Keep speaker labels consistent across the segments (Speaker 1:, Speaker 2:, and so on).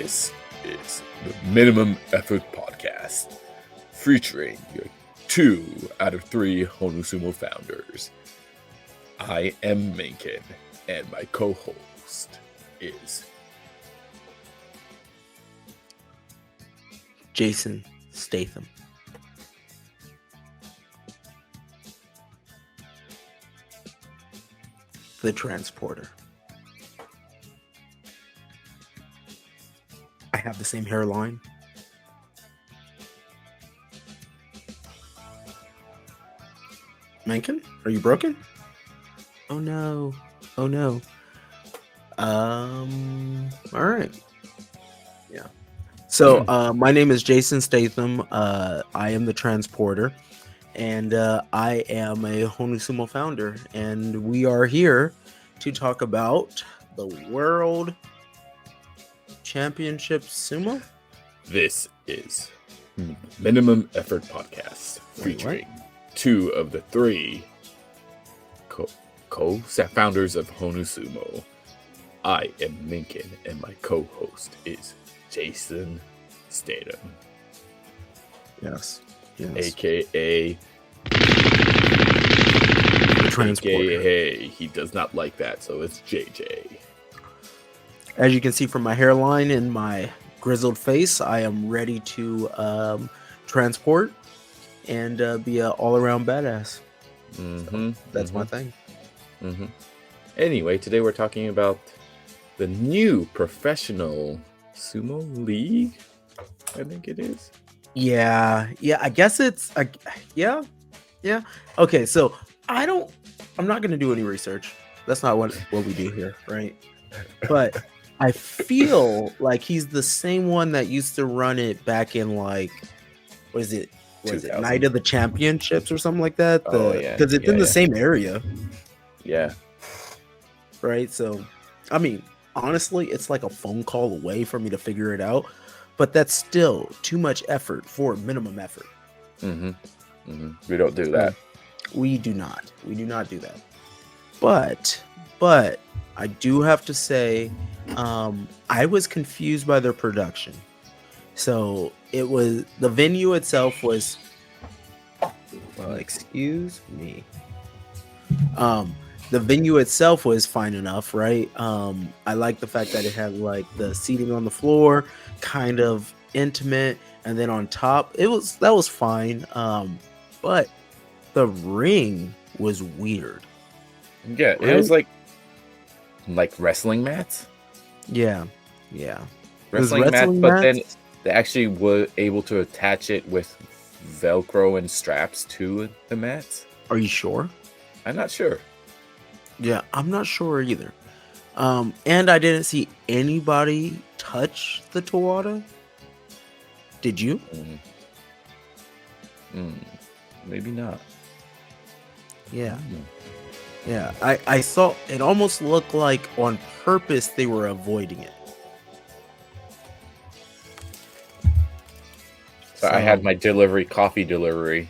Speaker 1: This is the Minimum Effort Podcast, featuring your 2 out of 3 Honu Sumo founders. I am Mengkin, and my co-host is
Speaker 2: Jason Statham. The transporter. I have the same hairline. Mengkin, are you broken? Oh no. Oh no. All right. Yeah. So, my name is Jason Statham. I am the transporter, and I am a Honu Sumo founder, and we are here to talk about the World Championship Sumo.
Speaker 1: This is Minimum Effort Podcast, featuring 2 of the 3 co-founders of Honu Sumo. I am Mengkin, and my co-host is Jason Statham.
Speaker 2: Yes.
Speaker 1: AKA
Speaker 2: The transporter.
Speaker 1: AKA he does not like that, so it's JJ.
Speaker 2: As you can see from my hairline and my grizzled face, I am ready to transport and be an all-around badass. So that's my thing.
Speaker 1: Anyway, today we're talking about the new professional sumo league, I think it is.
Speaker 2: Yeah, I guess it's yeah. Okay, so I'm not gonna do any research. That's not what we do here, right? But I feel like he's the same one that used to run it back in like, was it Night of the Championships or something like that? Because it's in the same area.
Speaker 1: Yeah.
Speaker 2: Right. So, I mean, honestly, it's like a phone call away for me to figure it out, but that's still too much effort for minimum effort.
Speaker 1: We don't do that.
Speaker 2: We do not do that. But I do have to say, I was confused by their production. So it was, the venue itself was, excuse me. The venue itself was fine enough, right? I like the fact that it had like the seating on the floor, kind of intimate, and then on top, that was fine. But the ring was weird.
Speaker 1: Yeah,
Speaker 2: right?
Speaker 1: It was like wrestling mats.
Speaker 2: Yeah.
Speaker 1: Wrestling mats, but then they actually were able to attach it with Velcro and straps to the mats.
Speaker 2: Are you sure?
Speaker 1: I'm not sure.
Speaker 2: Yeah, I'm not sure either. And I didn't see anybody touch the Tawada. Did you?
Speaker 1: Maybe not.
Speaker 2: Yeah. Yeah, I saw it almost looked like on purpose they were avoiding it.
Speaker 1: So I had my coffee delivery.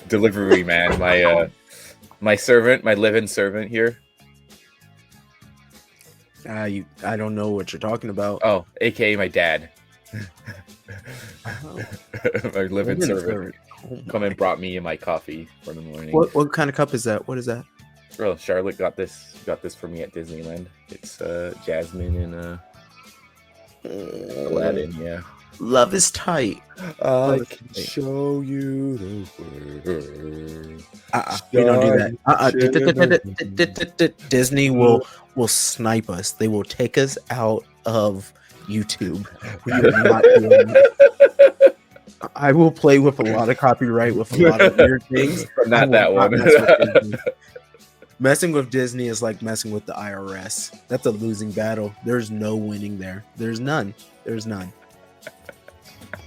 Speaker 1: Delivery man, my servant, my live-in servant here.
Speaker 2: I don't know what you're talking about.
Speaker 1: Oh, aka my dad. My live-in servant. Come and brought me my coffee for the morning.
Speaker 2: What kind of cup is that? What is that?
Speaker 1: Oh, Charlotte got this for me at Disneyland. It's jasmine and Aladdin. Yeah.
Speaker 2: Love is tight.
Speaker 1: I can show you the world.
Speaker 2: We don't do that. Disney will snipe us. They will take us out of YouTube. We are not doing that. I will play with a lot of copyright with a lot of weird things.
Speaker 1: Not that one.
Speaker 2: Messing with Disney is like messing with the IRS. That's a losing battle. There's no winning there. There's none. All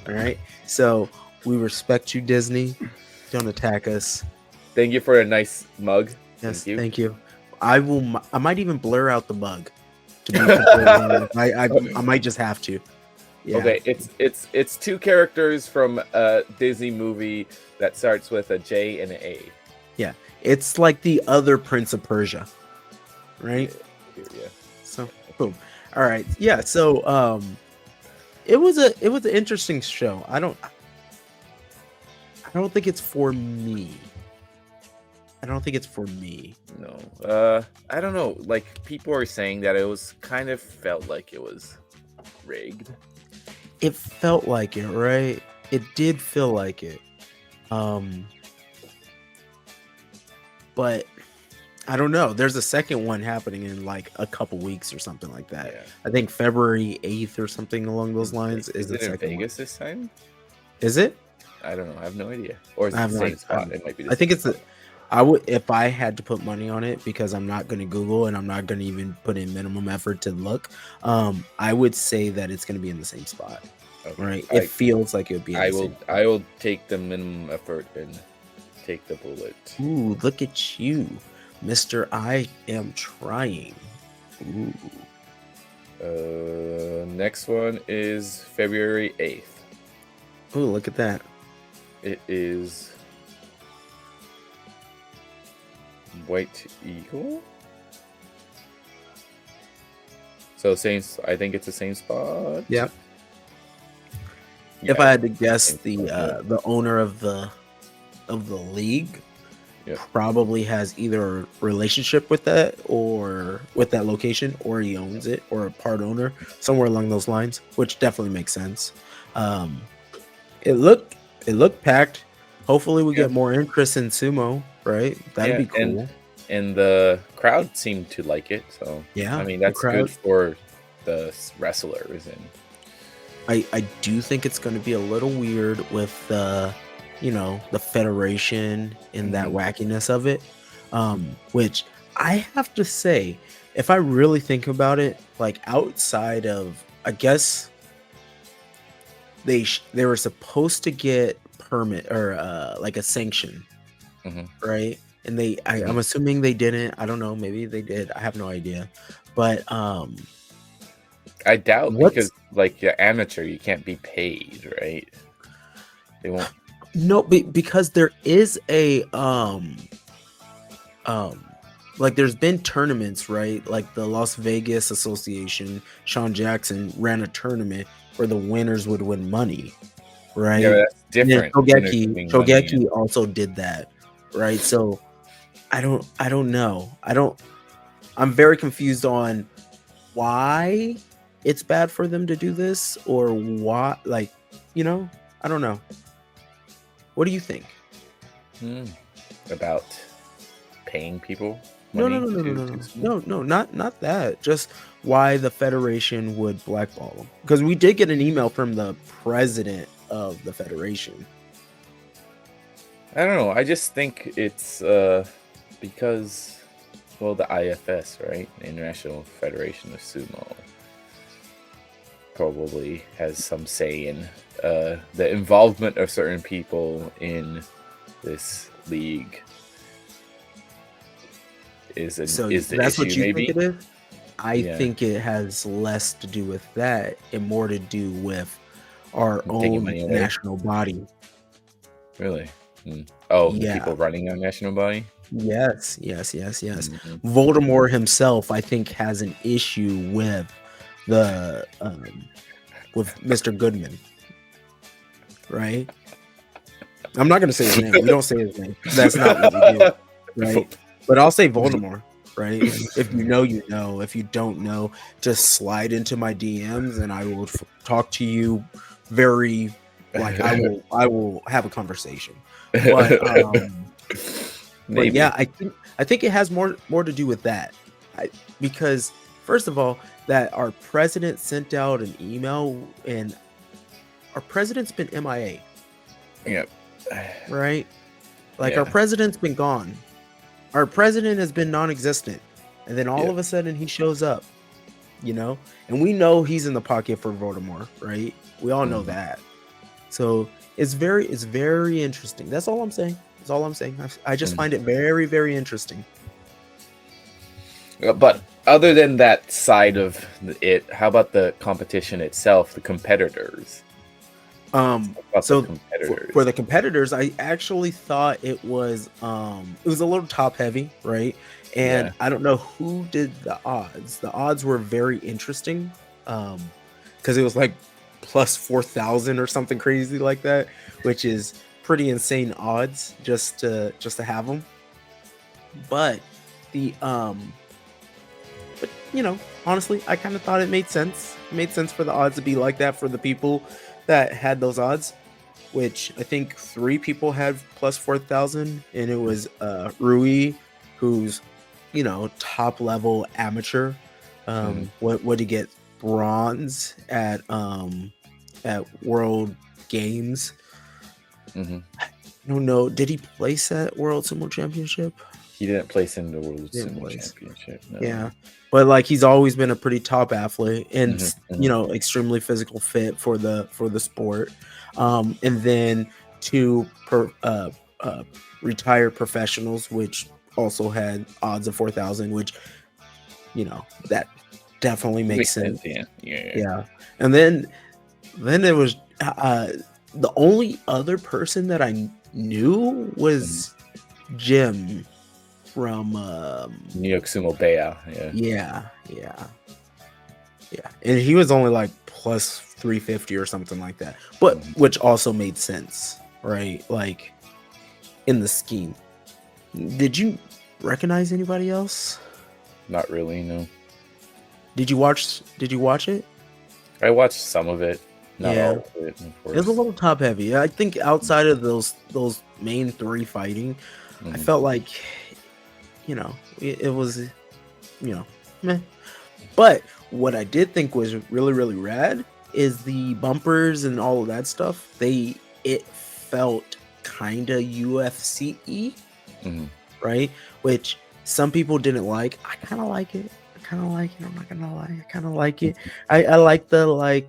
Speaker 2: right. So we respect you, Disney. Don't attack us.
Speaker 1: Thank you for a nice mug.
Speaker 2: Yes, thank you. I might even blur out the mug. To be completely I might just have to. Yeah.
Speaker 1: Okay, it's 2 characters from a Disney movie that starts with a J and an A.
Speaker 2: Yeah, it's like the other Prince of Persia, right?
Speaker 1: Yeah.
Speaker 2: So boom. All right. Yeah. So it was an interesting show. I don't think it's for me. I don't think it's for me.
Speaker 1: No. I don't know. Like, people are saying that it was kind of felt like it was rigged.
Speaker 2: It felt like it, right? It did feel like it. But I don't know. There's a second one happening in like a couple weeks or something like that.
Speaker 1: Yeah.
Speaker 2: I think February 8th or something along those lines
Speaker 1: Is
Speaker 2: the
Speaker 1: it in
Speaker 2: second one.
Speaker 1: Vegas this time?
Speaker 2: Is it?
Speaker 1: I don't know. I have no idea. Or is
Speaker 2: I
Speaker 1: it
Speaker 2: have
Speaker 1: the
Speaker 2: no
Speaker 1: same
Speaker 2: idea.
Speaker 1: spot? It might be the
Speaker 2: I think
Speaker 1: same
Speaker 2: it's
Speaker 1: spot.
Speaker 2: I would, if I had to put money on it, because I'm not going to Google and I'm not going to even put in minimum effort to look. I would say that it's going to be in the same spot.
Speaker 1: Okay.
Speaker 2: Right? It feels like it would be in
Speaker 1: I
Speaker 2: the
Speaker 1: will.
Speaker 2: same.
Speaker 1: I will take the minimum effort and take the bullet.
Speaker 2: Ooh, look at you, Mr. I am trying. Ooh.
Speaker 1: Next one is February 8th.
Speaker 2: Ooh, look at that.
Speaker 1: It is White Eagle. So same. I think it's the same spot.
Speaker 2: Yep.
Speaker 1: Yeah,
Speaker 2: If I had to guess,
Speaker 1: same spot.
Speaker 2: the owner of the league
Speaker 1: Yep.
Speaker 2: probably has either a relationship with that or with that location, or he owns it, or a part owner, somewhere along those lines, which definitely makes sense. It looked packed. Hopefully we get more interest in sumo, right? That'd be cool.
Speaker 1: And the crowd seemed to like it, so
Speaker 2: Yeah,
Speaker 1: I mean
Speaker 2: the
Speaker 1: that's good
Speaker 2: crowd.
Speaker 1: for the wrestlers. And
Speaker 2: I do think it's going to be a little weird with the, the federation and that wackiness of it. Which I have to say, if I really think about it, like outside of, I guess they were supposed to get permit or like a sanction, right? And I'm assuming they didn't. I don't know. Maybe they did. I have no idea. But
Speaker 1: I doubt, because like you're amateur, you can't be paid, right? They won't.
Speaker 2: No, because there is a like there's been tournaments, right? Like the Las Vegas Association, Sean Jackson ran a tournament where the winners would win money, right?
Speaker 1: Yeah, that's different.
Speaker 2: Shogeki also did that, right? So I don't know. I'm very confused on why it's bad for them to do this, or why, like, I don't know. What do you think?
Speaker 1: About paying people
Speaker 2: No,
Speaker 1: money?
Speaker 2: not that. Just why the federation would blackball them. Because we did get an email from the president of the federation.
Speaker 1: I don't know. I just think it's because, well, the IFS, right? The International Federation of Sumo, probably has some say in the involvement of certain people in this league. Is
Speaker 2: that's
Speaker 1: issue,
Speaker 2: what you
Speaker 1: maybe?
Speaker 2: think it is? I think it has less to do with that and more to do with our own national body.
Speaker 1: Really? Oh,
Speaker 2: yeah.
Speaker 1: The people running our national body?
Speaker 2: Yes. Voldemort himself, I think, has an issue with the with Mr. Goodman, right? I'm not gonna say his name. We don't say his name. That's not what we do, right? But I'll say Voldemort, right? If you know, you know. If you don't know, just slide into my DMs and I will talk to you very, like, I will have a conversation. But but yeah, I think it has more to do with that. Because first of all, that our president sent out an email, and our president's been MIA.
Speaker 1: Yep.
Speaker 2: Right? Like, our president's been gone. Our president has been non-existent. And then all of a sudden he shows up, and we know he's in the pocket for Voldemort, right? We all know that. So it's very interesting. That's all I'm saying. That's all I'm saying. I just find it very, very interesting.
Speaker 1: But other than that side of it, how about the competition itself, the competitors? About the
Speaker 2: So
Speaker 1: competitors.
Speaker 2: for the competitors, I actually thought it was a little top heavy, right? And
Speaker 1: Yeah.
Speaker 2: I don't know who did the odds. The odds were very interesting. Because it was like plus 4,000 or something crazy like that, which is pretty insane odds just to have them. But the but honestly, I kind of thought it made sense. It made sense for the odds to be like that for the people that had those odds, which I think 3 people had plus 4,000, and it was Rui, who's top level amateur. What did he get? Bronze at World Games.
Speaker 1: Mm-hmm.
Speaker 2: I don't know. Did he place at World Sumo Championship?
Speaker 1: He didn't place in the World
Speaker 2: Didn't
Speaker 1: Sumo
Speaker 2: place.
Speaker 1: Championship. No.
Speaker 2: Yeah, but like he's always been a pretty top athlete and extremely physical fit for the sport. And then 2 retired professionals, which also had odds of 4,000, which that definitely makes sense. Yeah. And then it was the only other person that I knew was Jim from
Speaker 1: New York Sumo Bea.
Speaker 2: yeah, and he was only like plus 350 or something like that, but which also made sense, right? Like in the scheme. Did you recognize anybody else?
Speaker 1: Not really, no.
Speaker 2: Did you watch it?
Speaker 1: I watched some of it, not all of it, of course.
Speaker 2: It was a little top heavy. I think outside of those main 3 fighting, I felt like it was meh. But what I did think was really, really rad is the bumpers and all of that stuff. It felt kind of UFC-y, right? Which some people didn't like. I kind of like it. I'm not gonna lie. I kind of like it. I like the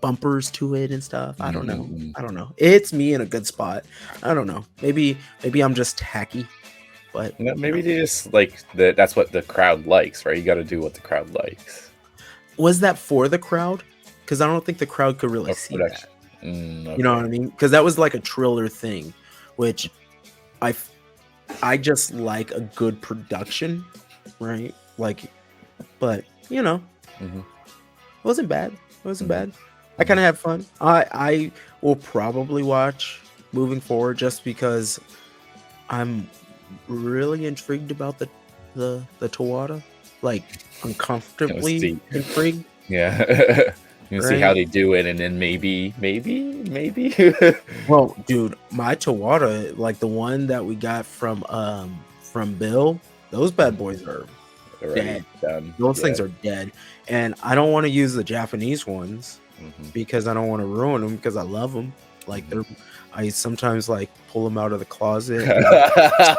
Speaker 2: bumpers to it and stuff. I don't know. It's me in a good spot. I don't know. Maybe I'm just tacky. But
Speaker 1: maybe they just like that's what the crowd likes, right? You got to do what the crowd likes.
Speaker 2: Was that for the crowd? Because I don't think the crowd could really see that.
Speaker 1: Okay.
Speaker 2: You know what I mean? Because that was like a Triller thing, which I just like a good production, right? Like, but it wasn't bad. It wasn't bad. I kind of had fun. I will probably watch moving forward just because I'm really intrigued about the Tawada, like uncomfortably intrigued.
Speaker 1: Yeah. You see how they do it, and then maybe.
Speaker 2: Well, dude, my Tawada, like the one that we got from Bill, those bad boys are dead. Those things are dead, and I don't want to use the Japanese ones because I don't want to ruin them because I love them. Like I sometimes like pull them out of the closet,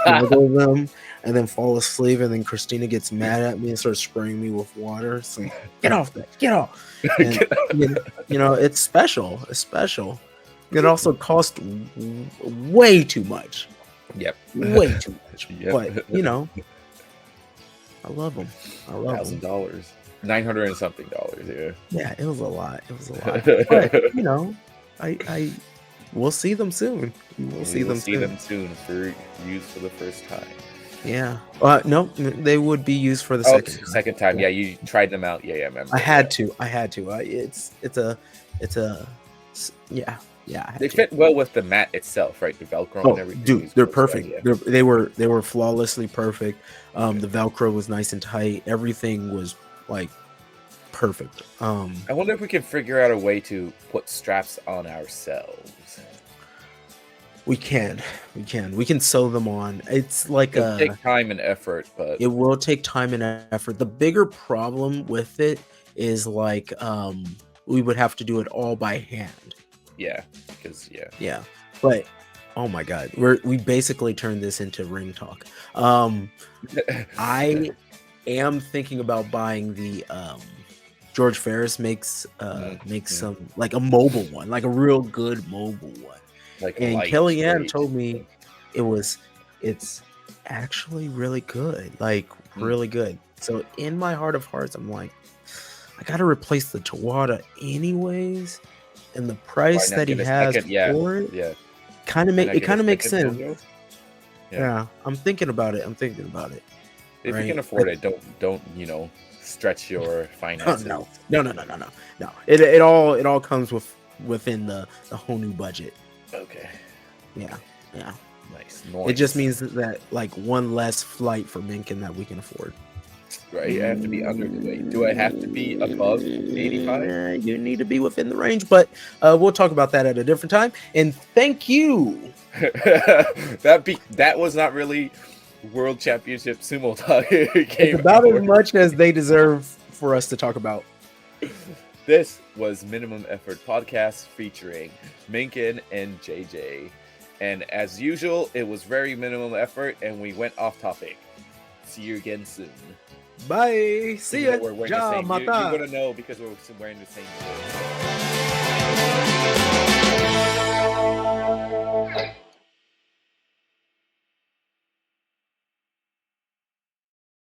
Speaker 2: snuggle them, and then fall asleep. And then Christina gets mad at me and starts spraying me with water. So get off that, get off. And, it's special. It's special. It also cost way too much.
Speaker 1: Yep.
Speaker 2: Way too much. But I love them. I love
Speaker 1: $1,000, $900 and something.
Speaker 2: Yeah, it was a lot. But I we'll see them soon. We'll see them
Speaker 1: soon for use for the first time.
Speaker 2: Yeah. No, they would be used for the
Speaker 1: second time. Yeah, you tried them out. Yeah, I remember.
Speaker 2: I had to. Yeah.
Speaker 1: They fit well with the mat itself, right? The Velcro and everything.
Speaker 2: Dude, they're perfect. Right, yeah. They were flawlessly perfect. The Velcro was nice and tight. Everything was like perfect.
Speaker 1: I wonder if we can figure out a way to put straps on ourselves.
Speaker 2: We can sew them on. It's like
Speaker 1: it'll take time and effort, but
Speaker 2: it will take time and effort. The bigger problem with it is like we would have to do it all by hand.
Speaker 1: Yeah, because
Speaker 2: but oh my god, we basically turned this into ring talk. I am thinking about buying the George Ferris makes some like a mobile one, like a real good mobile one. And Kellyanne told me it's actually really good, like really good. So in my heart of hearts, I'm like, I gotta replace the Tawada anyways, and the price
Speaker 1: not
Speaker 2: that he
Speaker 1: get a
Speaker 2: has
Speaker 1: second? Yeah,
Speaker 2: for it
Speaker 1: yeah.
Speaker 2: kind of
Speaker 1: Why
Speaker 2: make
Speaker 1: not
Speaker 2: it
Speaker 1: get a
Speaker 2: kind of makes
Speaker 1: second
Speaker 2: sense.
Speaker 1: dojo?
Speaker 2: Yeah, I'm thinking about it.
Speaker 1: If you can
Speaker 2: Right?
Speaker 1: afford it, don't stretch your
Speaker 2: Oh,
Speaker 1: finances.
Speaker 2: no. It all comes within the Honu budget.
Speaker 1: Okay,
Speaker 2: Yeah.
Speaker 1: nice.
Speaker 2: It just means that like one less flight for Mengkin that we can afford.
Speaker 1: Right. I have to be under the weight. Do I have to be above 85?
Speaker 2: You need to be within the range, but we'll talk about that at a different time. And thank you.
Speaker 1: That was not really World Championship Sumo talk. It
Speaker 2: It's
Speaker 1: came
Speaker 2: about as
Speaker 1: out.
Speaker 2: much as they deserve for us to talk about.
Speaker 1: This was Minimum Effort Podcast featuring Mengkin and JJ. And as usual, it was very minimum effort and we went off topic. See you again soon.
Speaker 2: Bye. See ya.
Speaker 1: We're wearing
Speaker 2: Ja,
Speaker 1: the same. You're
Speaker 2: mata.
Speaker 1: gonna know because we're wearing the same clothes.